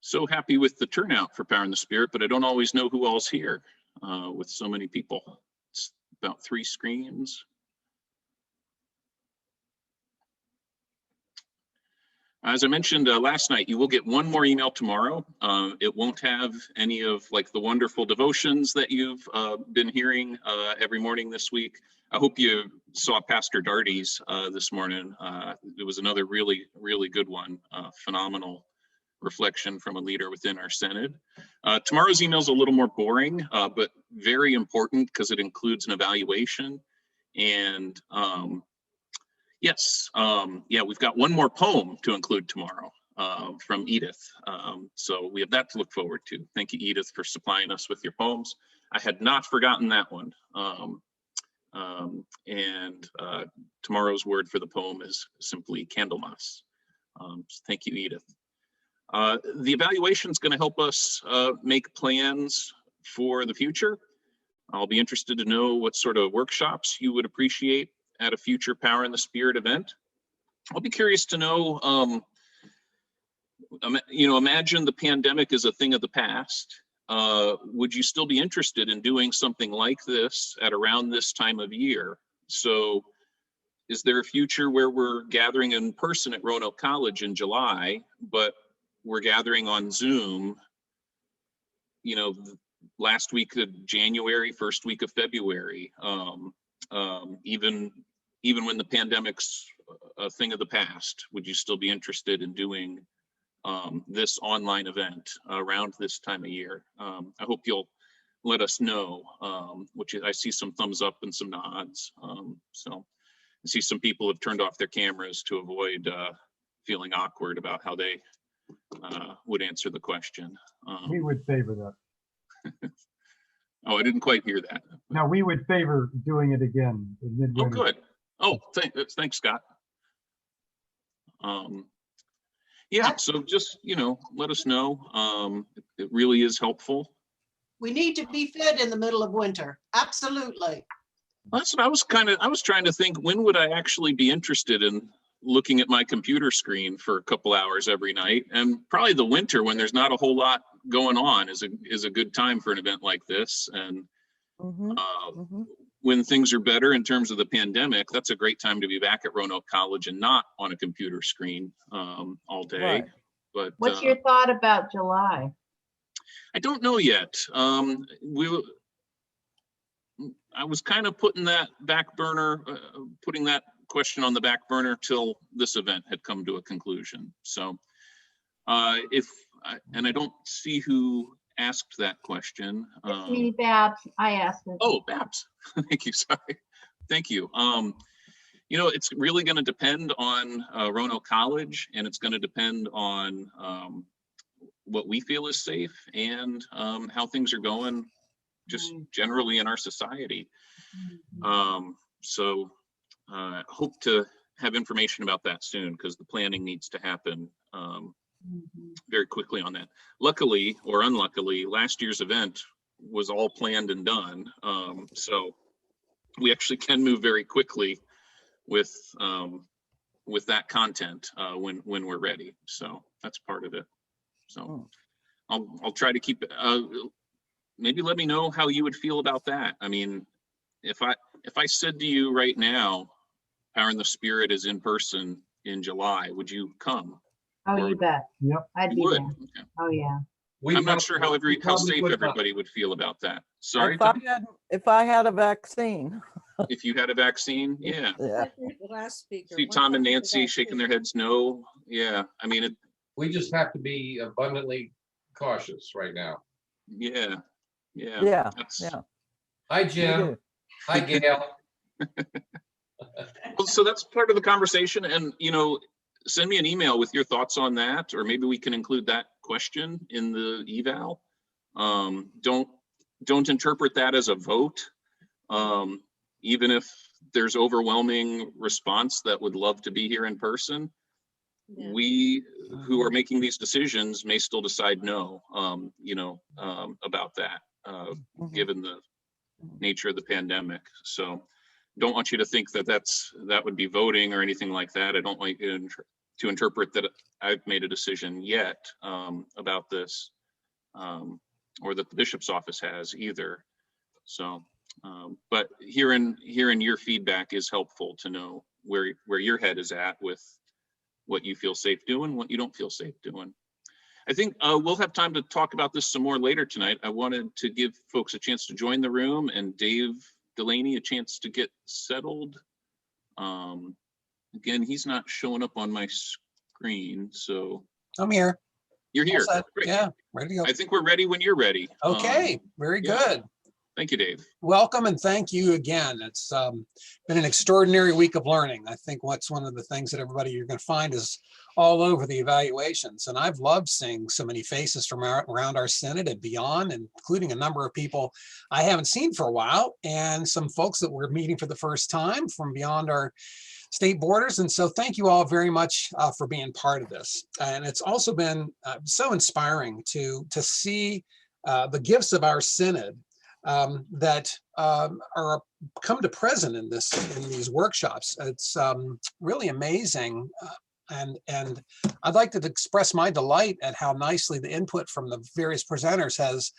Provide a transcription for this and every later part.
So happy with the turnout for Power in the Spirit, but I don't always know who all's here with so many people. It's about 3 screens. As I mentioned last night, you will get one more email tomorrow. It won't have any of like the wonderful devotions that you've been hearing every morning this week. I hope you saw Pastor Darty's this morning. It was another really, really good one. Phenomenal reflection from a leader within our Synod. Tomorrow's email is a little more boring, but very important because it includes an evaluation. And yes, yeah, we've got one more poem to include tomorrow from Edith. So we have that to look forward to. Thank you, Edith, for supplying us with your poems. I had not forgotten that one. Tomorrow's word for the poem is simply Candlemas. So thank you, Edith. The evaluation is going to help us make plans for the future. I'll be interested to know what sort of workshops you would appreciate at a future Power in the Spirit event. I'll be curious to know, imagine the pandemic is a thing of the past. Would you still be interested in doing something like this at around this time of year? So is there a future where we're gathering in person at Roanoke College in July, but we're gathering on Zoom, last week of January, first week of February, even when the pandemic's a thing of the past? Would you still be interested in doing this online event around this time of year? I hope you'll let us know, I see some thumbs up and some nods. So I see some people have turned off their cameras to avoid feeling awkward about how they would answer the question. We would favor that. Oh, I didn't quite hear that. No, we would favor doing it again. Oh, good. Oh, thanks, Scott. Yeah, so just, let us know. It really is helpful. We need to be fed in the middle of winter. Absolutely. That's what I was trying to think, when would I actually be interested in looking at my computer screen for a couple hours every night? And probably the winter, when there's not a whole lot going on, is a good time for an event like this. And when things are better in terms of the pandemic, that's a great time to be back at Roanoke College and not on a computer screen all day. Right. But what's your thought about July? I don't know yet. I was kind of putting that back burner, putting that question on the back burner till this event had come to a conclusion. So and I don't see who asked that question. It's me, Babs. I asked it. Oh, Babs. Thank you. Sorry. Thank you. It's really going to depend on Roanoke College, and it's going to depend on what we feel is safe and how things are going just generally in our society. So hope to have information about that soon, because the planning needs to happen very quickly on that. Luckily or unluckily, last year's event was all planned and done. So we actually can move very quickly with that content when we're ready. So that's part of it. So I'll try to keep it. Maybe let me know how you would feel about that. I mean, if I said to you right now, Power in the Spirit is in person in July, would you come? Oh, you bet. Yep. I'd be Would. there. Okay. Oh, yeah. I'm not sure how safe everybody would feel about that. Sorry, If I had a vaccine. if you had a vaccine, yeah. Yeah. The last speaker. See Tom and Nancy shaking their heads no. Yeah, I mean, We just have to be abundantly cautious right now. yeah. Yeah. Hi, We Jim. do. Hi, Gail. Well, so that's part of the conversation, and send me an email with your thoughts on that, or maybe we can include that question in the eval. Don't interpret that as a vote. Even if there's overwhelming response that would love to be here in person, we who are making these decisions may still decide no, about that, given the nature of the pandemic. So don't want you to think that that would be voting or anything like that. I don't want you to to interpret that I've made a decision yet about this, or that the bishop's office has either. So, but hearing your feedback is helpful to know where your head is at with what you feel safe doing, what you don't feel safe doing. I think we'll have time to talk about this some more later tonight. I wanted to give folks a chance to join the room and Dave Delaney a chance to get settled. Again, he's not showing up on my screen, so. I'm here. You're here. All set. Great. Yeah, ready to go. I think we're ready when you're ready. Okay, very yeah. good. Thank you, Dave. Welcome and thank you again. It's been an extraordinary week of learning. I think what's one of the things that everybody you're going to find is all over the evaluations. And I've loved seeing so many faces from around our Synod and beyond, including a number of people I haven't seen for a while, and some folks that we're meeting for the first time from beyond our state borders. And so thank you all very much for being part of this. And it's also been so inspiring to see the gifts of our Synod that are come to present in these workshops. It's really amazing. And I'd like to express my delight at how nicely the input from the various presenters has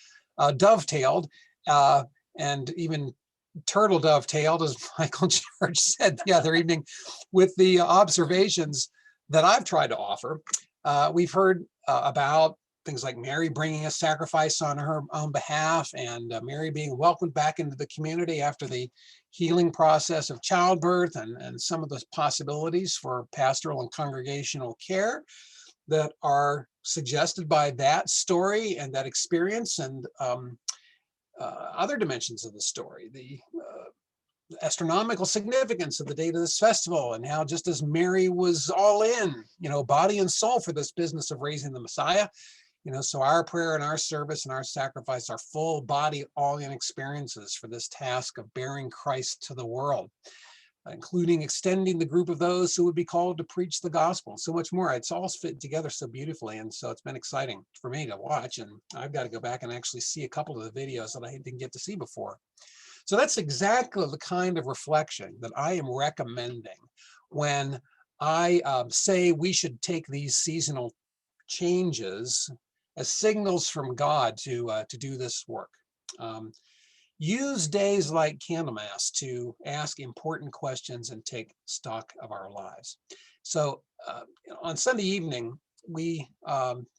dovetailed and even turtle dovetailed, as Michael George said the other evening, with the observations that I've tried to offer. We've heard about things like Mary bringing a sacrifice on her own behalf, and Mary being welcomed back into the community after the healing process of childbirth, and some of the possibilities for pastoral and congregational care that are suggested by that story and that experience, and other dimensions of the story, the astronomical significance of the date of this festival, and how just as Mary was all in, body and soul for this business of raising the Messiah, so our prayer and our service and our sacrifice are full body, all in experiences for this task of bearing Christ to the world, including extending the group of those who would be called to preach the gospel, and so much more. It's all fit together so beautifully. And so it's been exciting for me to watch. And I've got to go back and actually see a couple of the videos that I didn't get to see before. So that's exactly the kind of reflection that I am recommending when I say we should take these seasonal changes as signals from God to do this work. Use days like Candlemas to ask important questions and take stock of our lives. So on Sunday evening, we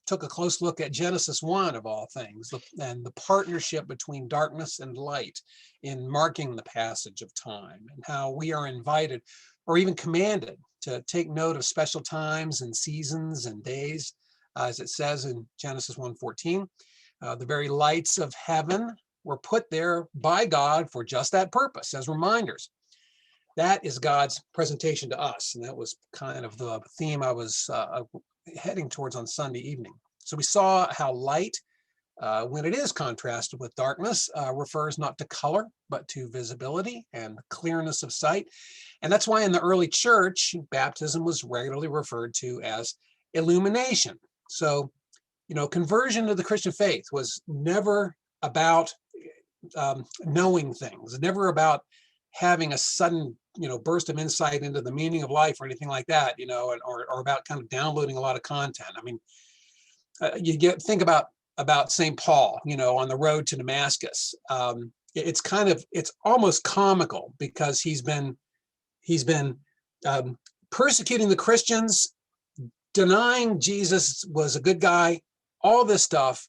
took a close look at Genesis 1 of all things, and the partnership between darkness and light in marking the passage of time, and how we are invited or even commanded to take note of special times and seasons and days, as it says in Genesis 1:14. The very lights of heaven were put there by God for just that purpose, as reminders. That is God's presentation to us. And that was kind of the theme I was heading towards on Sunday evening. So we saw how light, when it is contrasted with darkness, refers not to color, but to visibility and clearness of sight. And that's why in the early church, baptism was regularly referred to as illumination. So, conversion to the Christian faith was never about knowing things, never about having a sudden, burst of insight into the meaning of life or anything like that, or about kind of downloading a lot of content. I mean, think about St. Paul, on the road to Damascus. It's almost comical because he's been persecuting the Christians, denying Jesus was a good guy, all this stuff.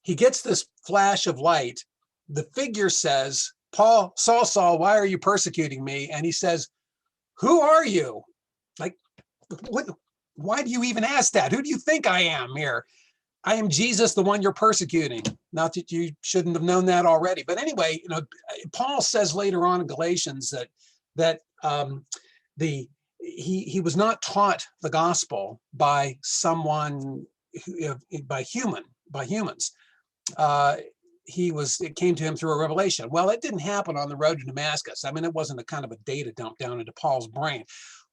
He gets this flash of light. The figure says, Paul, Saul, why are you persecuting me? And he says, who are you? Like, what? Why do you even ask that? Who do you think I am here? I am Jesus, the one you're persecuting. Not that you shouldn't have known that already. But anyway, Paul says later on in Galatians that he was not taught the gospel by someone, by humans. It came to him through a revelation. Well, it didn't happen on the road to Damascus. I mean, it wasn't a kind of a data dump down into Paul's brain.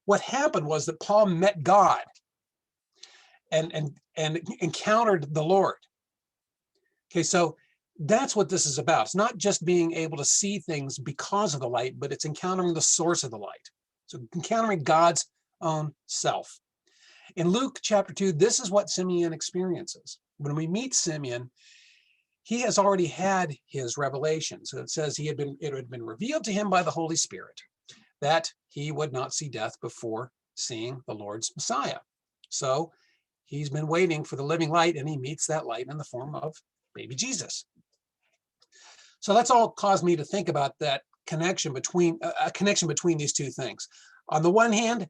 What happened was that Paul met God and encountered the Lord. Okay, so that's what this is about. It's not just being able to see things because of the light, but it's encountering the source of the light. So encountering God's own self. In Luke chapter 2, this is what Simeon experiences. When we meet Simeon, he has already had his revelation. So it says it had been revealed to him by the Holy Spirit that he would not see death before seeing the Lord's Messiah. So he's been waiting for the living light, and he meets that light in the form of baby Jesus. So that's all caused me to think about that connection between these two things. On the one hand,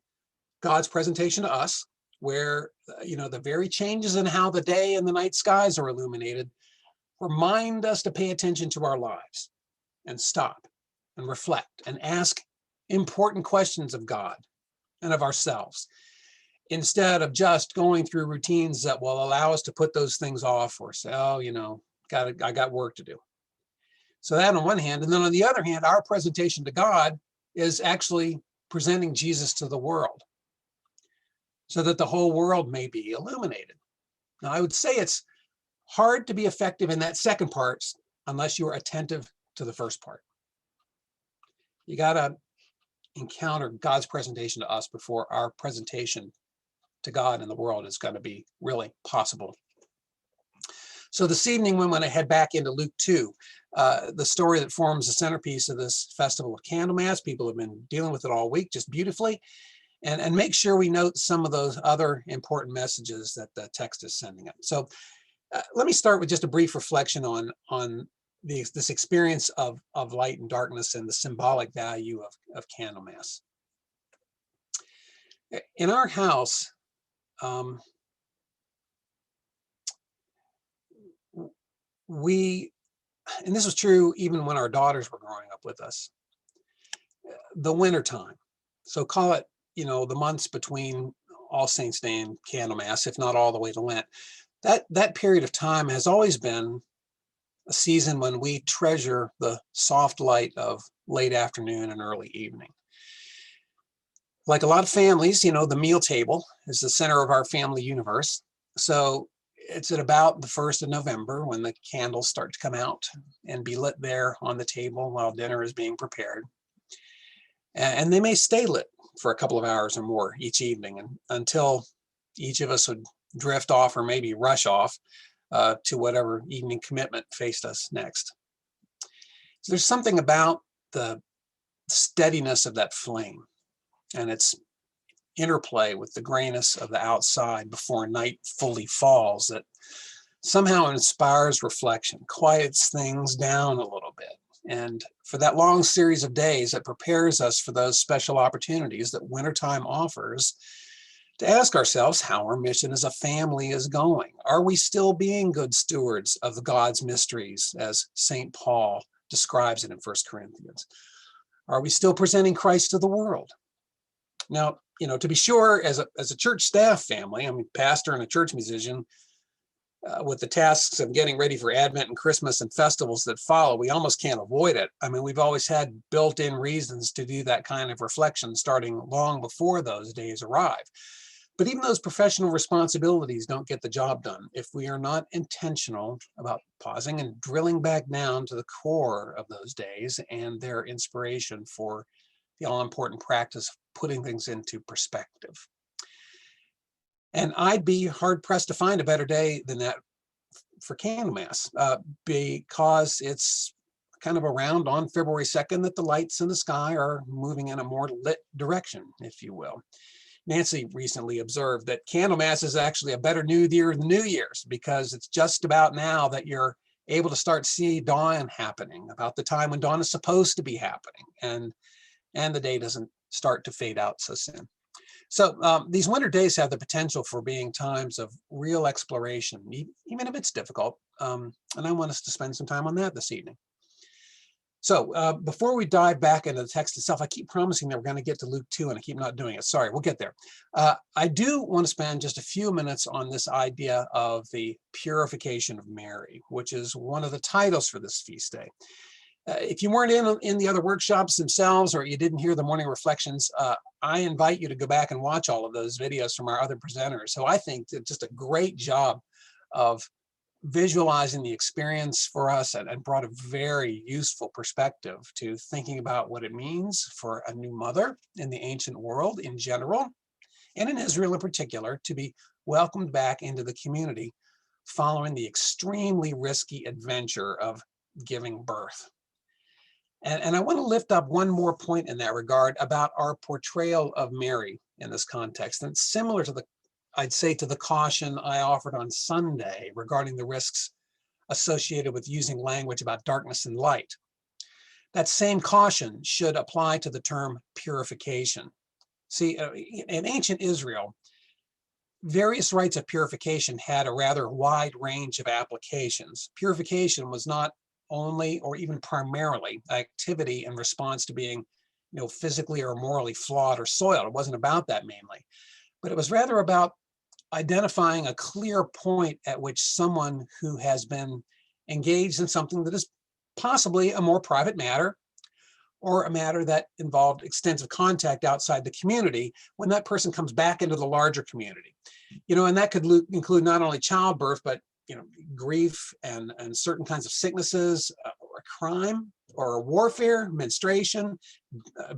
God's presentation to us, where the very changes in how the day and the night skies are illuminated remind us to pay attention to our lives and stop and reflect and ask important questions of God and of ourselves, instead of just going through routines that will allow us to put those things off or say, oh, I got work to do. So that on one hand, and then on the other hand, our presentation to God is actually presenting Jesus to the world so that the whole world may be illuminated. Now, I would say it's hard to be effective in that second part unless you are attentive to the first part. You got to encounter God's presentation to us before our presentation to God and the world is going to be really possible. So this evening, we want to head back into Luke 2, the story that forms the centerpiece of this festival of Candlemas. People have been dealing with it all week just beautifully. And make sure we note some of those other important messages that the text is sending up. So let me start with just a brief reflection on this experience of light and darkness and the symbolic value of Candlemas. In our house, and this was true even when our daughters were growing up with us, the winter time, so call it, the months between All Saints Day and Candlemas, if not all the way to Lent, that period of time has always been a season when we treasure the soft light of late afternoon and early evening. Like a lot of families, the meal table is the center of our family universe. So it's at about the 1st of November when the candles start to come out and be lit there on the table while dinner is being prepared. And they may stay lit for a couple of hours or more each evening until each of us would drift off or maybe rush off to whatever evening commitment faced us next. So there's something about the steadiness of that flame and its interplay with the grayness of the outside before night fully falls that somehow inspires reflection, quiets things down a little bit. And for that long series of days, it prepares us for those special opportunities that wintertime offers to ask ourselves how our mission as a family is going. Are we still being good stewards of God's mysteries, as St. Paul describes it in 1 Corinthians? Are we still presenting Christ to the world? Now, to be sure, as a church staff family, I'm a pastor and a church musician, with the tasks of getting ready for Advent and Christmas and festivals that follow, we almost can't avoid it. I mean, we've always had built-in reasons to do that kind of reflection starting long before those days arrive. But even those professional responsibilities don't get the job done if we are not intentional about pausing and drilling back down to the core of those days and their inspiration for the all-important practice of putting things into perspective. And I'd be hard-pressed to find a better day than that for Candlemas, because it's kind of around on February 2nd that the lights in the sky are moving in a more lit direction, if you will. Nancy recently observed that Candlemas is actually a better New Year than New Year's, because it's just about now that you're able to start to see dawn happening, about the time when dawn is supposed to be happening, and the day doesn't start to fade out so soon. So these winter days have the potential for being times of real exploration, even if it's difficult. And I want us to spend some time on that this evening. So before we dive back into the text itself, I keep promising that we're going to get to Luke 2, and I keep not doing it. Sorry, we'll get there. I do want to spend just a few minutes on this idea of the purification of Mary, which is one of the titles for this feast day. If you weren't in the other workshops themselves, or you didn't hear the morning reflections, I invite you to go back and watch all of those videos from our other presenters, who I think did just a great job of visualizing the experience for us and brought a very useful perspective to thinking about what it means for a new mother in the ancient world in general, and in Israel in particular, to be welcomed back into the community following the extremely risky adventure of giving birth. And I want to lift up one more point in that regard about our portrayal of Mary in this context. And it's similar to I'd say, to the caution I offered on Sunday regarding the risks associated with using language about darkness and light. That same caution should apply to the term purification. See, in ancient Israel, various rites of purification had a rather wide range of applications. Purification was not only or even primarily activity in response to being, physically or morally flawed or soiled. It wasn't about that mainly, but it was rather about identifying a clear point at which someone who has been engaged in something that is possibly a more private matter or a matter that involved extensive contact outside the community, when that person comes back into the larger community. And that could include not only childbirth, but grief and certain kinds of sicknesses, or crime, or warfare, menstruation,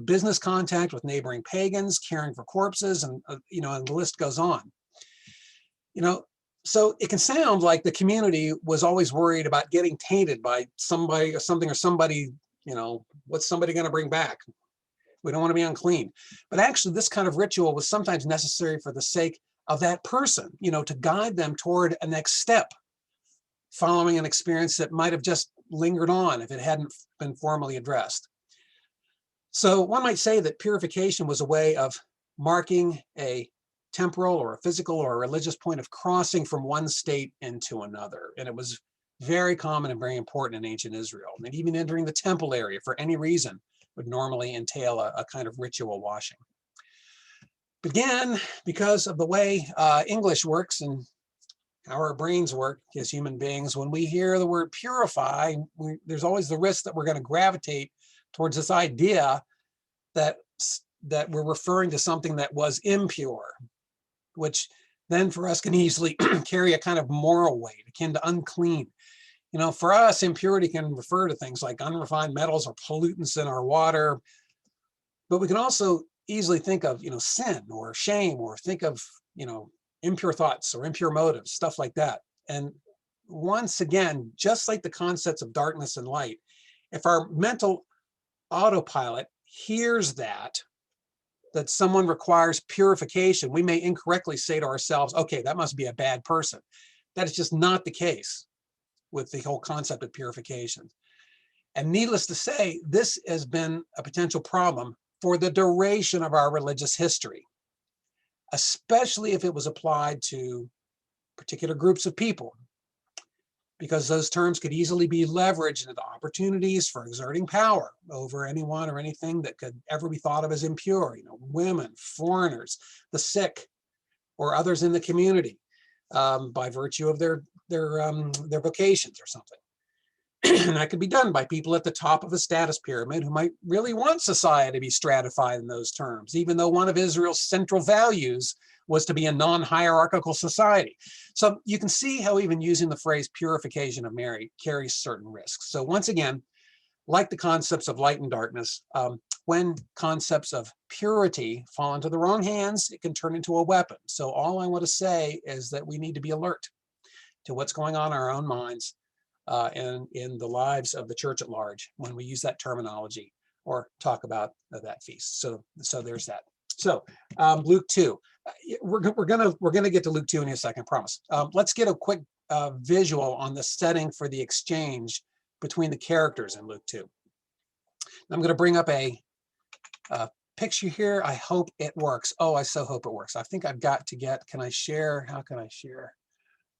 business contact with neighboring pagans, caring for corpses, and and the list goes on. So it can sound like the community was always worried about getting tainted by somebody or something or somebody. What's somebody going to bring back? We don't want to be unclean. But actually, this kind of ritual was sometimes necessary for the sake of that person, to guide them toward a next step, following an experience that might have just lingered on if it hadn't been formally addressed. So one might say that purification was a way of marking a temporal or a physical or a religious point of crossing from one state into another. And it was very common and very important in ancient Israel. And even entering the temple area for any reason would normally entail a kind of ritual washing. Again, because of the way English works and how our brains work as human beings, when we hear the word purify, there's always the risk that we're going to gravitate towards this idea that we're referring to something that was impure, which then for us can easily carry a kind of moral weight akin to unclean. For us, impurity can refer to things like unrefined metals or pollutants in our water, but we can also easily think of, sin or shame, or think of, impure thoughts or impure motives, stuff like that. And once again, just like the concepts of darkness and light, if our mental autopilot hears that someone requires purification, we may incorrectly say to ourselves, okay, that must be a bad person. That is just not the case with the whole concept of purification. And needless to say, this has been a potential problem for the duration of our religious history, especially if it was applied to particular groups of people, because those terms could easily be leveraged into opportunities for exerting power over anyone or anything that could ever be thought of as impure, women, foreigners, the sick, or others in the community, by virtue of their vocations or something. And that could be done by people at the top of a status pyramid who might really want society to be stratified in those terms, even though one of Israel's central values was to be a non-hierarchical society. So you can see how even using the phrase purification of Mary carries certain risks. So once again, like the concepts of light and darkness, when concepts of purity fall into the wrong hands, it can turn into a weapon. So all I want to say is that we need to be alert to what's going on in our own minds and in the lives of the church at large when we use that terminology or talk about that feast. So there's that. So Luke 2, we're gonna get to Luke 2 in a second, I promise. Let's get a quick visual on the setting for the exchange between the characters in Luke 2. I'm going to bring up a picture here. I hope it works. Oh, I so hope it works. I think I've got to get, can I share? How can I share?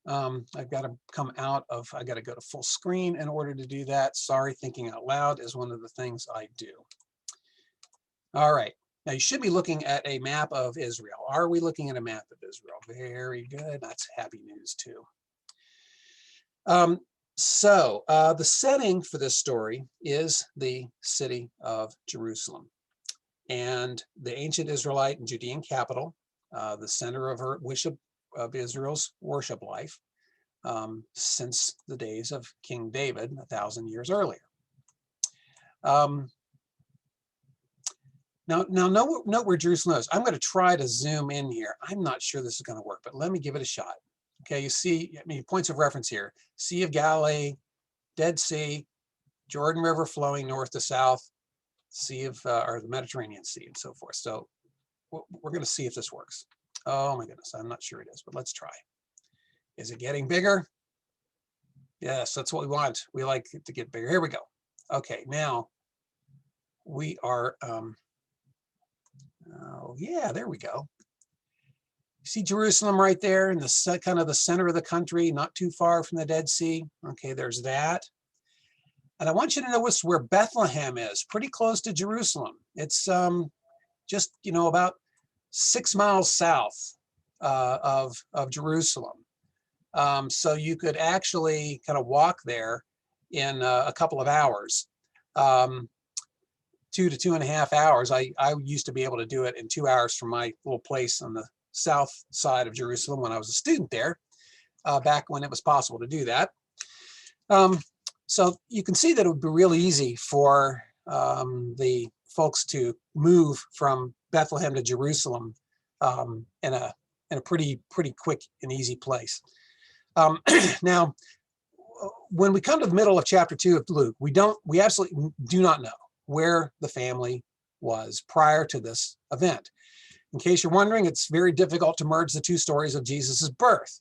I've got to come out of, I got to go to full screen in order to do that. Sorry, thinking out loud is one of the things I do. All right. Now you should be looking at a map of Israel. Are we looking at a map of Israel? Very good. That's happy news too. The setting for this story is the city of Jerusalem and the ancient Israelite and Judean capital, the center of Israel's worship life since the days of King David 1,000 years earlier. Now, note where Jerusalem is. I'm going to try to zoom in here. I'm not sure this is going to work, but let me give it a shot. Okay, you see, I mean, points of reference here. Sea of Galilee, Dead Sea, Jordan River flowing north to south, Sea of, or the Mediterranean Sea and so forth. So we're going to see if this works. Oh my goodness, I'm not sure it is, but let's try. Is it getting bigger? Yes, that's what we want. We like it to get bigger. Here we go. Okay, now we are, oh yeah, there we go. See Jerusalem right there in the kind of the center of the country, not too far from the Dead Sea. Okay, there's that. And I want you to notice where Bethlehem is, pretty close to Jerusalem. It's just, you know, about 6 miles south of Jerusalem. So you could actually kind of walk there in a couple of hours, 2 to 2.5 hours. I used to be able to do it in 2 hours from my little place on the south side of Jerusalem when I was a student there, back when it was possible to do that. So you can see that it would be really easy for the folks to move from Bethlehem to Jerusalem in a pretty quick and easy place. Now, when we come to the middle of chapter 2 of Luke, we absolutely do not know where the family was prior to this event. In case you're wondering, it's very difficult to merge the two stories of Jesus's birth.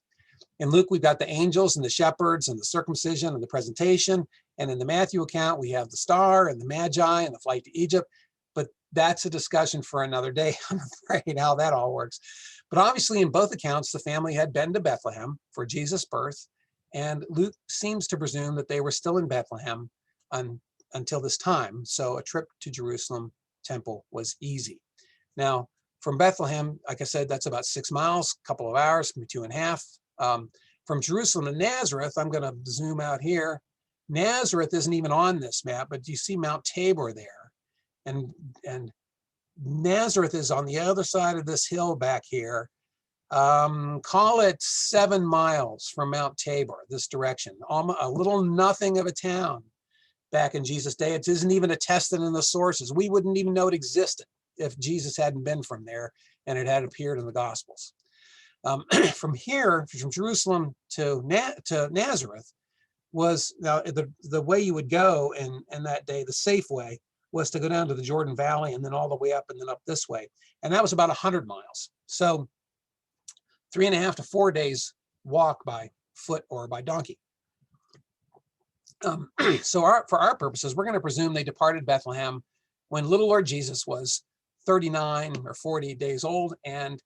In Luke, we've got the angels and the shepherds and the circumcision and the presentation. And in the Matthew account, we have the star and the magi and the flight to Egypt. But that's a discussion for another day, I'm afraid, how that all works. But obviously, in both accounts, the family had been to Bethlehem for Jesus' birth. And Luke seems to presume that they were still in Bethlehem until this time. So a trip to Jerusalem temple was easy. Now, from Bethlehem, like I said, that's about 6 miles, a couple of hours, maybe 2.5. From Jerusalem to Nazareth, I'm going to zoom out here. Nazareth isn't even on this map, but you see Mount Tabor there. And Nazareth is on the other side of this hill back here. Call it 7 miles from Mount Tabor, this direction. A little nothing of a town back in Jesus' day. It isn't even attested in the sources. We wouldn't even know it existed if Jesus hadn't been from there and it had appeared in the Gospels. From here, from Jerusalem to Nazareth, was now the way you would go in that day, the safe way, was to go down to the Jordan Valley and then all the way up and then up this way. And that was about 100 miles. So 3.5 to 4 days walk by foot or by donkey. So for our purposes, we're going to presume they departed Bethlehem when little Lord Jesus was 39 or 40 days old, and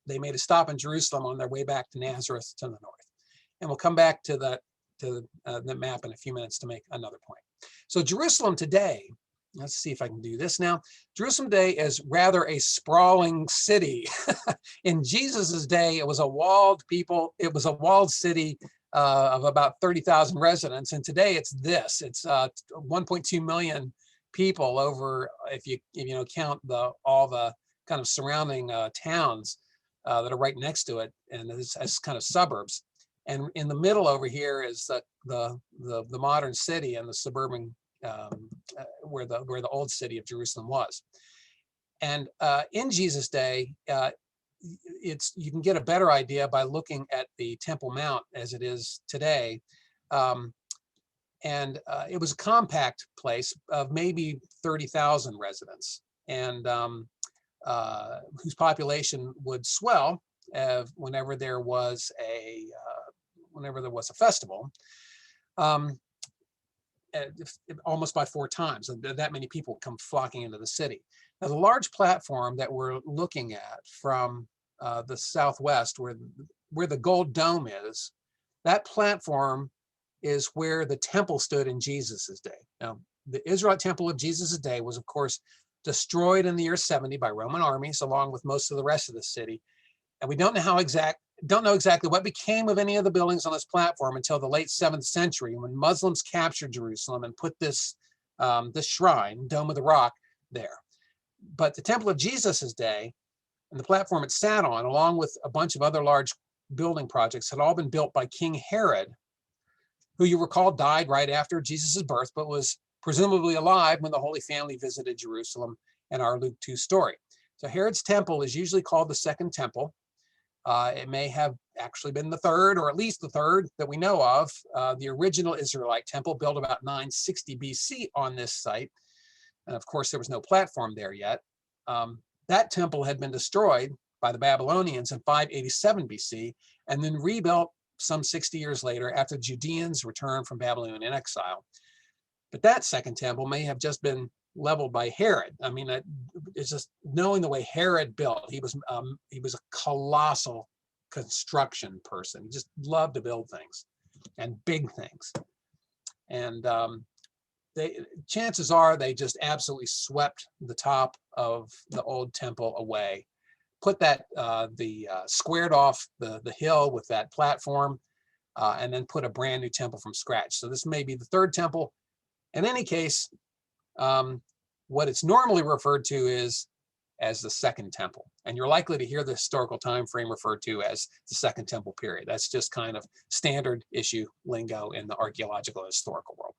they made a stop in Jerusalem on their way back to Nazareth to the north. And we'll come back to the map in a few minutes to make another point. So Jerusalem today, let's see if I can do this now. Jerusalem today is rather a sprawling city. In Jesus's day, it was a walled city of about 30,000 residents. And today it's this. It's 1.2 million people over, if you count all the kind of surrounding towns that are right next to it, and as kind of suburbs. And in the middle over here is the modern city and the suburban where the old city of Jerusalem was. And in Jesus' day, you can get a better idea by looking at the Temple Mount as it is today. And it was a compact place of maybe 30,000 residents, and whose population would swell whenever there was a festival, almost by 4 times. That many people would come flocking into the city. Now, the large platform that we're looking at from the southwest, where the gold dome is, that platform is where the temple stood in Jesus's day. Now, the Israelite temple of Jesus's day was, of course, destroyed in the year 70 by Roman armies, along with most of the rest of the city. And we don't know exactly what became of any of the buildings on this platform until the late 7th century, when Muslims captured Jerusalem and put this shrine, Dome of the Rock, there. But the temple of Jesus's day and the platform it sat on, along with a bunch of other large building projects, had all been built by King Herod, who you recall died right after Jesus's birth, but was presumably alive when the Holy Family visited Jerusalem and our Luke 2 story. So Herod's temple is usually called the Second Temple. It may have actually been the third, or at least the third that we know of. The original Israelite temple built about 960 BC on this site. And of course, there was no platform there yet. That temple had been destroyed by the Babylonians in 587 BC and then rebuilt some 60 years later after the Judeans returned from Babylonian exile. But that second temple may have just been leveled by Herod. I mean, it's just knowing the way Herod built. He was a colossal construction person. He just loved to build things and big things. And chances are they just absolutely swept the top of the old temple away, put that squared off the hill with that platform, and then put a brand new temple from scratch. So this may be the third temple. In any case, what it's normally referred to is as the Second Temple, and you're likely to hear the historical time frame referred to as the Second Temple period. That's just kind of standard issue lingo in the archaeological and historical world.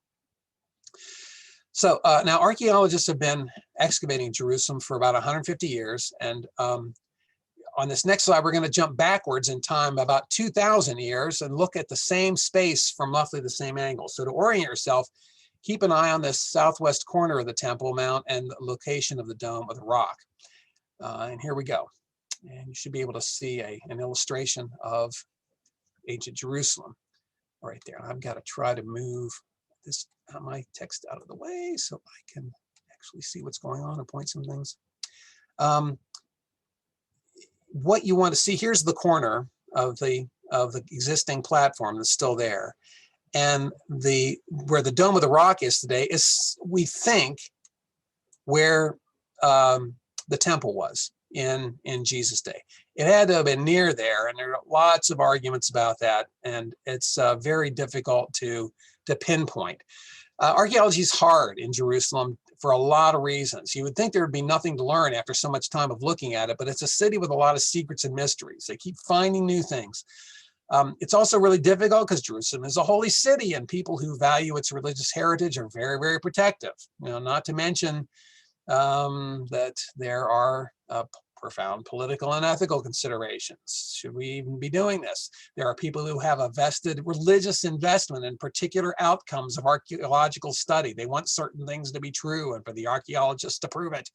So now archaeologists have been excavating Jerusalem for about 150 years, and on this next slide, we're going to jump backwards in time about 2,000 years and look at the same space from roughly the same angle. So to orient yourself, keep an eye on this southwest corner of the Temple Mount and the location of the Dome of the Rock. And here we go. And you should be able to see an illustration of ancient Jerusalem right there. I've got to try to move my text out of the way so I can actually see what's going on and point some things. What you want to see, here's the corner of the existing platform that's still there. And where the Dome of the Rock is today is, we think, where the temple was in Jesus' day. It had to have been near there, and there are lots of arguments about that, and it's very difficult to pinpoint. Archaeology is hard in Jerusalem for a lot of reasons. You would think there would be nothing to learn after so much time of looking at it, but it's a city with a lot of secrets and mysteries. They keep finding new things. It's also really difficult because Jerusalem is a holy city, and people who value its religious heritage are very, very protective. Not to mention that there are profound political and ethical considerations. Should we even be doing this? There are people who have a vested religious investment in particular outcomes of archaeological study. They want certain things to be true and for the archaeologists to prove it.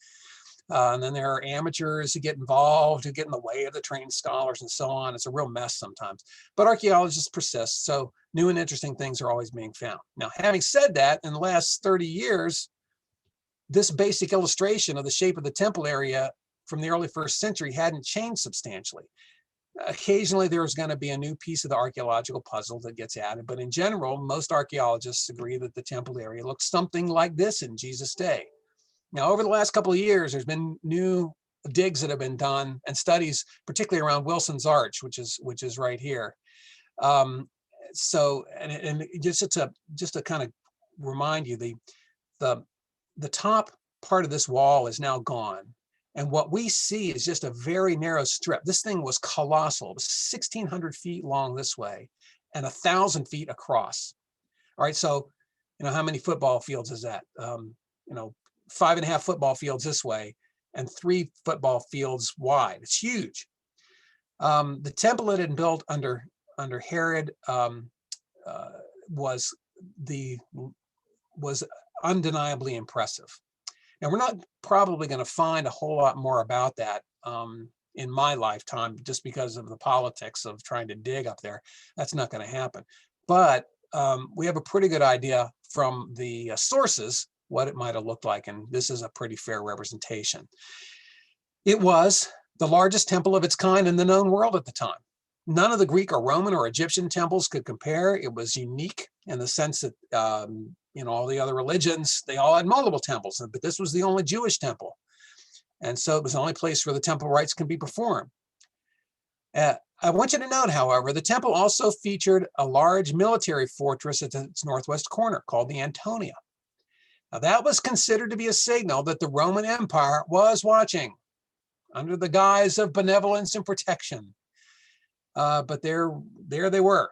And then there are amateurs who get involved, who get in the way of the trained scholars and so on. It's a real mess sometimes. But archaeologists persist, so new and interesting things are always being found. Now, having said that, in the last 30 years, this basic illustration of the shape of the temple area from the early 1st century hadn't changed substantially. Occasionally, there's going to be a new piece of the archaeological puzzle that gets added, but in general, most archaeologists agree that the temple area looks something like this in Jesus' day. Now, over the last couple of years, there's been new digs that have been done and studies, particularly around Wilson's Arch, which is right here. So, and just to kind of remind you, the top part of this wall is now gone. And what we see is just a very narrow strip. This thing was colossal. It was 1,600 feet long this way and 1,000 feet across. All right, so, how many football fields is that? 5.5 football fields this way and 3 football fields wide. It's huge. The temple that had been built under Herod was undeniably impressive. Now, we're not probably going to find a whole lot more about that in my lifetime, just because of the politics of trying to dig up there. That's not going to happen. But we have a pretty good idea from the sources what it might have looked like, and this is a pretty fair representation. It was the largest temple of its kind in the known world at the time. None of the Greek or Roman or Egyptian temples could compare. It was unique in the sense that all the other religions, they all had multiple temples, but this was the only Jewish temple. And so it was the only place where the temple rites can be performed. I want you to note, however, the temple also featured a large military fortress at its northwest corner called the Antonia. Now, that was considered to be a signal that the Roman Empire was watching under the guise of benevolence and protection. But there they were,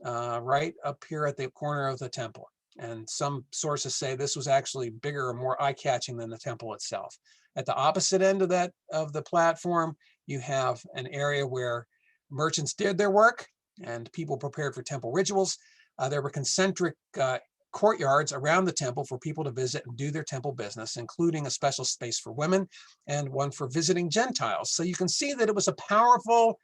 right up here at the corner of the temple. And some sources say this was actually bigger or more eye-catching than the temple itself. At the opposite end of the platform, you have an area where merchants did their work and people prepared for temple rituals. There were concentric courtyards around the temple for people to visit and do their temple business, including a special space for women and one for visiting Gentiles. So you can see that it was a powerful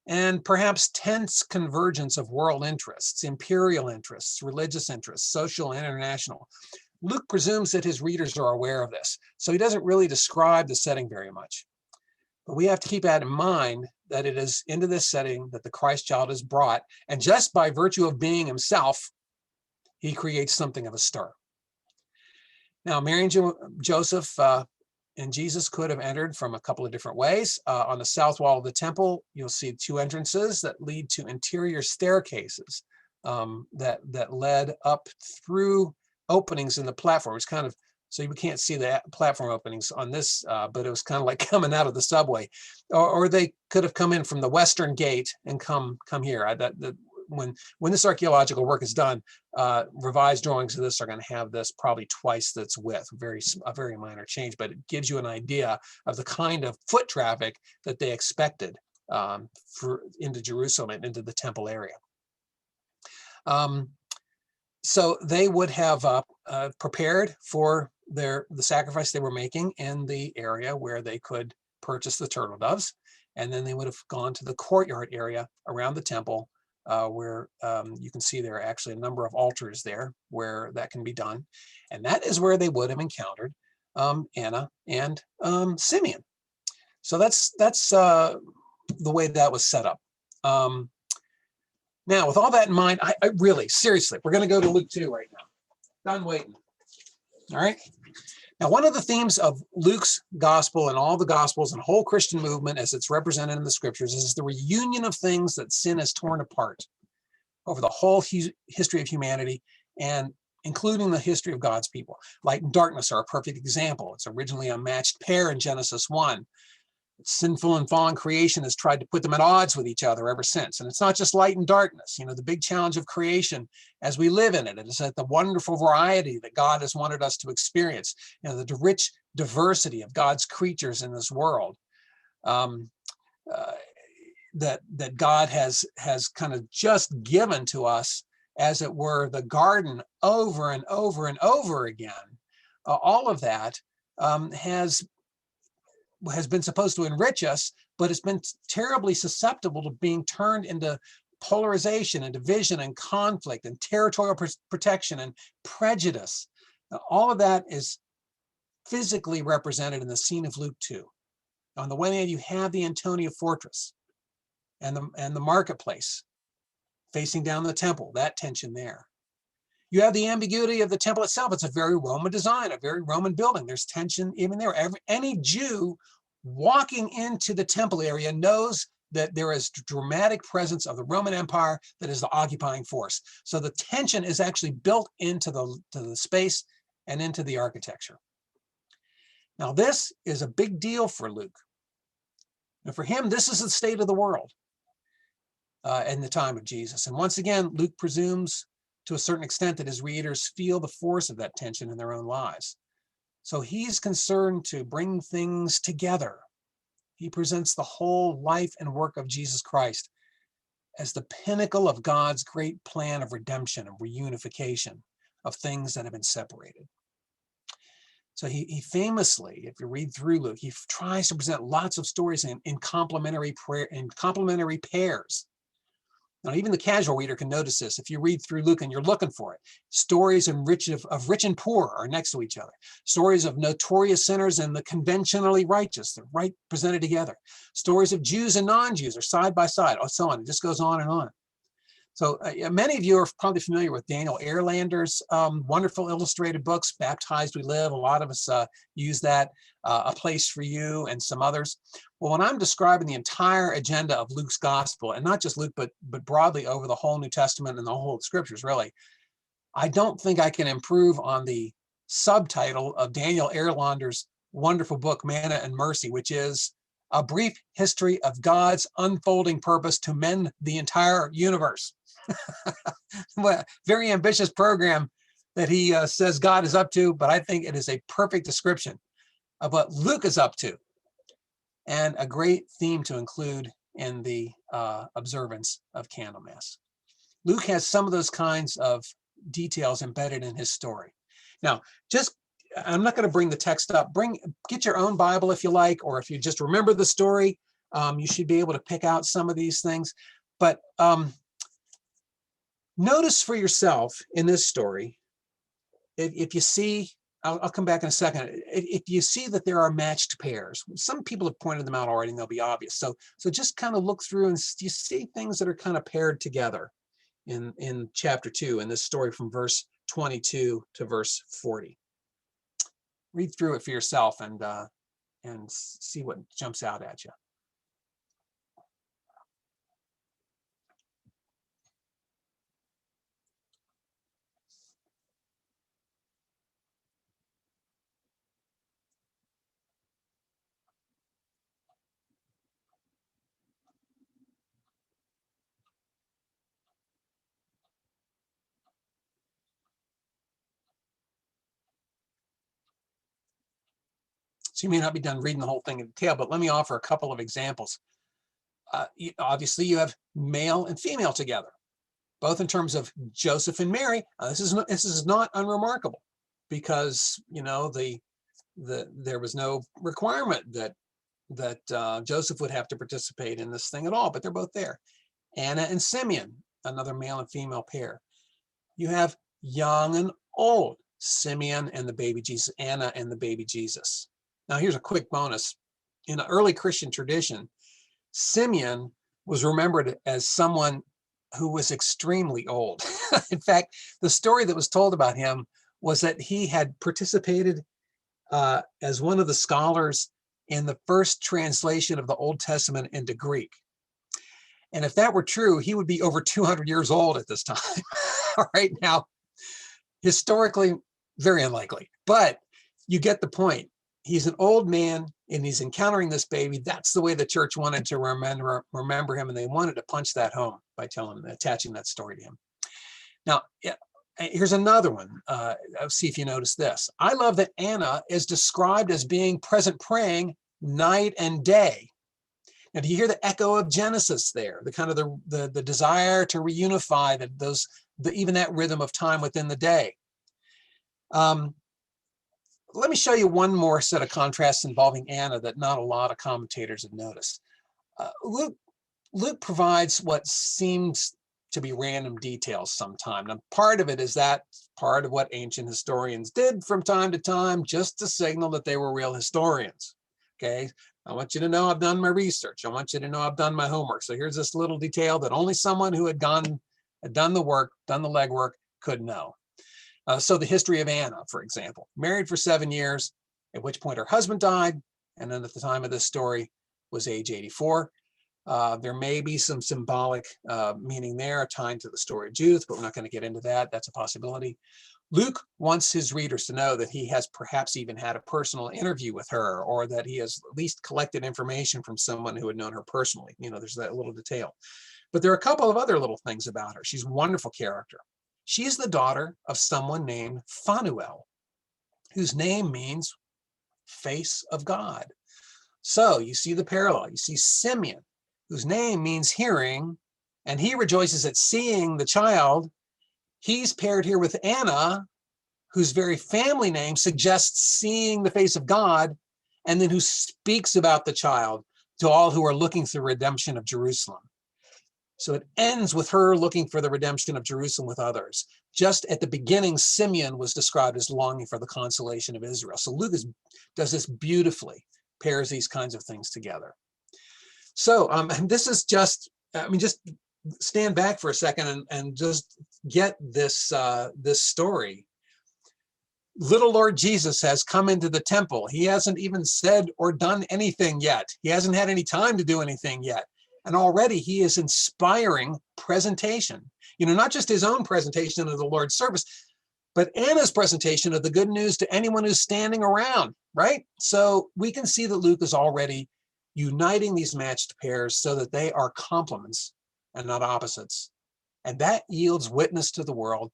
and perhaps tense convergence of world interests, imperial interests, religious interests, social and international. Luke presumes that his readers are aware of this, so he doesn't really describe the setting very much. But we have to keep that in mind, that it is into this setting that the Christ child is brought, and just by virtue of being himself, he creates something of a stir. Now, Mary and Joseph and Jesus could have entered from a couple of different ways. On the south wall of the temple, you'll see two entrances that lead to interior staircases that led up through openings in the platform. It's kind of, so you can't see the platform openings on this, but it was kind of like coming out of the subway. Or they could have come in from the western gate and come here. When this archaeological work is done, revised drawings of this are going to have this probably twice its width, a very minor change, but it gives you an idea of the kind of foot traffic that they expected into Jerusalem and into the temple area. So they would have prepared for the sacrifice they were making in the area where they could purchase the turtle doves, and then they would have gone to the courtyard area around the temple, where you can see there are actually a number of altars there where that can be done. And that is where they would have encountered Anna and Simeon. So that's the way that was set up. Now, with all that in mind, I really, seriously, we're going to go to Luke 2 right now. Done waiting. All right. Now, one of the themes of Luke's gospel and all the gospels and whole Christian movement as it's represented in the scriptures is the reunion of things that sin has torn apart over the whole history of humanity, and including the history of God's people. Light and darkness are a perfect example. It's originally a matched pair in Genesis 1. Sinful and fallen creation has tried to put them at odds with each other ever since. And it's not just light and darkness. You know, the big challenge of creation as we live in it is that the wonderful variety that God has wanted us to experience, you know, the rich diversity of God's creatures in this world, that God has kind of just given to us, as it were, the garden over and over and over again. All of that has been supposed to enrich us, but it's been terribly susceptible to being turned into polarization and division and conflict and territorial protection and prejudice. Now, all of that is physically represented in the scene of Luke 2. On the one hand, you have the Antonia fortress and the marketplace facing down the temple, that tension there. You have the ambiguity of the temple itself. It's a very Roman design, a very Roman building. There's tension even there. Any Jew walking into the temple area knows that there is dramatic presence of the Roman Empire that is the occupying force. So the tension is actually built into the space and into the architecture. Now, this is a big deal for Luke. And for him, this is the state of the world in the time of Jesus. And once again, Luke presumes to a certain extent that his readers feel the force of that tension in their own lives. So he's concerned to bring things together. He presents the whole life and work of Jesus Christ as the pinnacle of God's great plan of redemption and reunification of things that have been separated. So he famously, if you read through Luke, he tries to present lots of stories in complementary pairs. Now, even the casual reader can notice this. If you read through Luke and you're looking for it, stories of rich and poor are next to each other. Stories of notorious sinners and the conventionally righteous, they're right presented together. Stories of Jews and non-Jews are side by side, or so on. It just goes on and on. So many of you are probably familiar with Daniel Erlander's wonderful illustrated books, Baptized We Live. A lot of us use that, A Place for You, and some others. Well, when I'm describing the entire agenda of Luke's gospel, and not just Luke, but broadly over the whole New Testament and the whole scriptures, really, I don't think I can improve on the subtitle of Daniel Erlander's wonderful book, Manna and Mercy, which is A Brief History of God's Unfolding Purpose to Mend the Entire Universe. Very ambitious program that he says God is up to, but I think it is a perfect description of what Luke is up to, and a great theme to include in the observance of Candlemas. Luke has some of those kinds of details embedded in his story. Now, I'm not going to bring the text up. Get your own Bible if you like, or if you just remember the story, you should be able to pick out some of these things. But notice for yourself in this story, if you see, I'll come back in a second. If you see that there are matched pairs, some people have pointed them out already and they'll be obvious. So just kind of look through and you see things that are kind of paired together in chapter 2, in this story from verse 22 to verse 40. Read through it for yourself and see what jumps out at you. So you may not be done reading the whole thing in detail, but let me offer a couple of examples. Obviously, you have male and female together, both in terms of Joseph and Mary. This is not unremarkable, because there was no requirement that Joseph would have to participate in this thing at all, but they're both there. Anna and Simeon, another male and female pair. You have young and old, Simeon and the baby Jesus, Anna and the baby Jesus. Now, here's a quick bonus. In the early Christian tradition, Simeon was remembered as someone who was extremely old. In fact, the story that was told about him was that he had participated as one of the scholars in the first translation of the Old Testament into Greek. And if that were true, he would be over 200 years old at this time. All right, now, historically, very unlikely, but you get the point. He's an old man and he's encountering this baby. That's the way the church wanted to remember him, and they wanted to punch that home by attaching that story to him. Now, here's another one. See if you notice this. I love that Anna is described as being present praying night and day. Now, do you hear the echo of Genesis there? The kind of the desire to reunify even that rhythm of time within the day. Let me show you one more set of contrasts involving Anna that not a lot of commentators have noticed. Luke provides what seems to be random details sometimes. And part of it is that part of what ancient historians did from time to time, just to signal that they were real historians. Okay, I want you to know I've done my research. I want you to know I've done my homework. So here's this little detail that only someone who had done the work, done the legwork, could know. So the history of Anna, for example, married for 7 years, at which point her husband died, and then at the time of this story was age 84. There may be some symbolic meaning there tying to the story of Judith, but we're not going to get into that. That's a possibility. Luke wants his readers to know that he has perhaps even had a personal interview with her, or that he has at least collected information from someone who had known her personally. There's that little detail. But there are a couple of other little things about her. She's a wonderful character. She's the daughter of someone named Phanuel, whose name means face of God. So you see the parallel. You see Simeon, whose name means hearing, and he rejoices at seeing the child. He's paired here with Anna, whose very family name suggests seeing the face of God, and then who speaks about the child to all who are looking for the redemption of Jerusalem. So it ends with her looking for the redemption of Jerusalem with others. Just at the beginning, Simeon was described as longing for the consolation of Israel. So Luke does this beautifully, pairs these kinds of things together. So this is just stand back for a second and just get this story. Little Lord Jesus has come into the temple. He hasn't even said or done anything yet. He hasn't had any time to do anything yet. And already he is inspiring presentation, not just his own presentation of the Lord's service, but Anna's presentation of the good news to anyone who's standing around, right? So we can see that Luke is already uniting these matched pairs so that they are complements and not opposites. And that yields witness to the world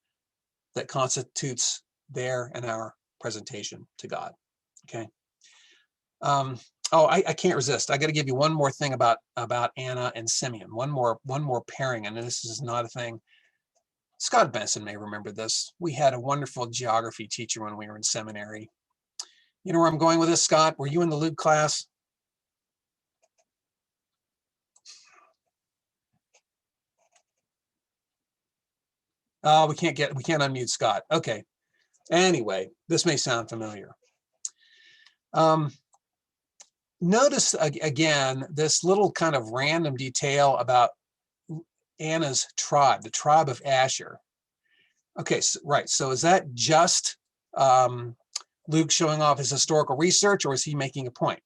that constitutes their and our presentation to God. Okay. Oh, I can't resist. I got to give you one more thing about Anna and Simeon. One more pairing, and this is not a thing. Scott Benson may remember this. We had a wonderful geography teacher when we were in seminary. You know where I'm going with this, Scott? Were you in the Luke class? Oh, we can't unmute Scott. Okay. Anyway, this may sound familiar. Notice again, this little kind of random detail about Anna's tribe, the tribe of Asher. Okay, so, right. So is that just Luke showing off his historical research, or is he making a point?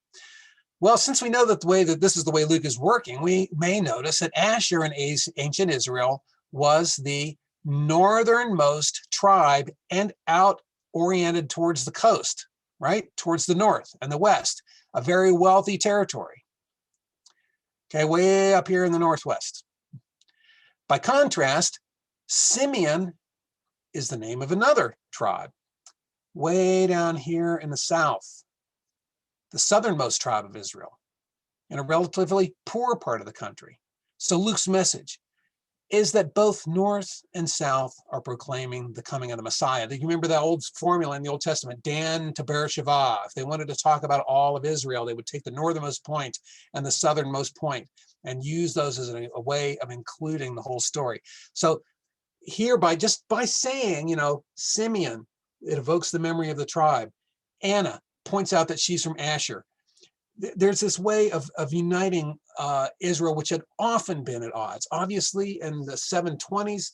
Well, since we know that this is the way Luke is working, we may notice that Asher in ancient Israel was the northernmost tribe and out oriented towards the coast, right? Towards the north and the west, a very wealthy territory. Okay, way up here in the northwest. By contrast, Simeon is the name of another tribe, way down here in the south, the southernmost tribe of Israel, in a relatively poor part of the country. So Luke's message is that both north and south are proclaiming the coming of the Messiah. You remember that old formula in the Old Testament, Dan to Beersheba. If they wanted to talk about all of Israel, they would take the northernmost point and the southernmost point and use those as a way of including the whole story. So here, by saying, Simeon, it evokes the memory of the tribe. Anna points out that she's from Asher. There's this way of uniting Israel, which had often been at odds. Obviously, in the 720s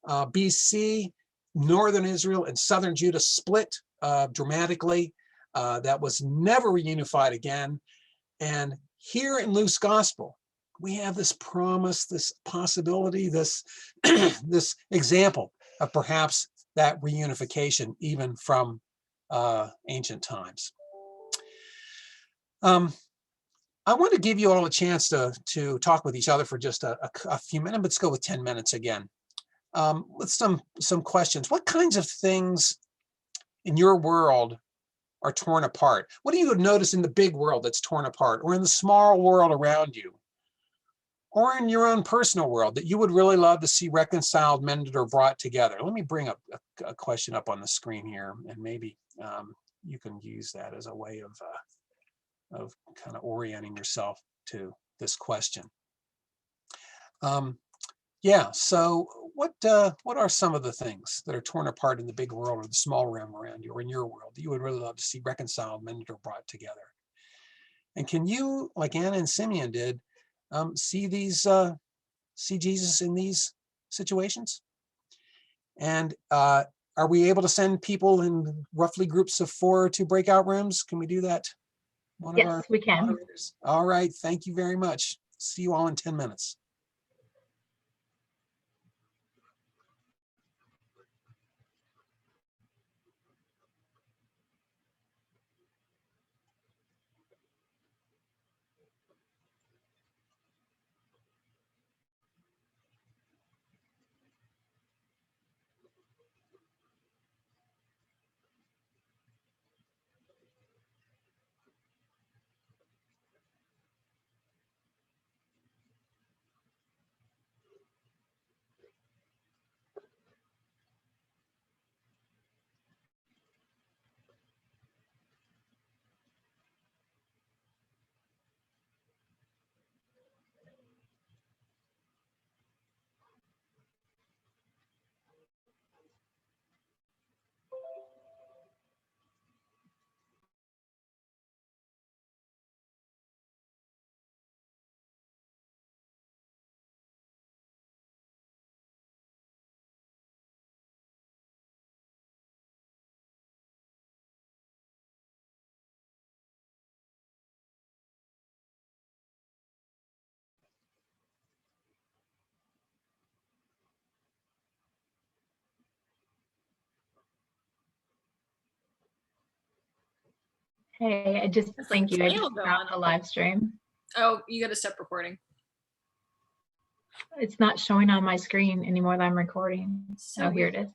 BC, northern Israel and southern Judah split dramatically. That was never reunified again. And here in Luke's gospel, we have this promise, this possibility, this this example of perhaps that reunification, even from ancient times. I want to give you all a chance to talk with each other for just a few minutes. Let's go with 10 minutes again. With some questions. What kinds of things in your world are torn apart? What do you notice in the big world that's torn apart, or in the small world around you, or in your own personal world that you would really love to see reconciled, mended, or brought together? Let me bring up a question up on the screen here, and maybe you can use that as a way of kind of orienting yourself to this question. Yeah, so what are some of the things that are torn apart in the big world or the small realm around you or in your world that you would really love to see reconciled, mended, or brought together? And can you, like Anna and Simeon did, see Jesus in these situations? And are we able to send people in roughly groups of 4 to breakout rooms? Can we do that? Yes, we can. Moderators. All right, thank you very much. See you all in 10 minutes. Hey, I just thank you. I just stopped the live stream. Oh, you got to stop recording. It's not showing on my screen anymore that I'm recording. So here it is.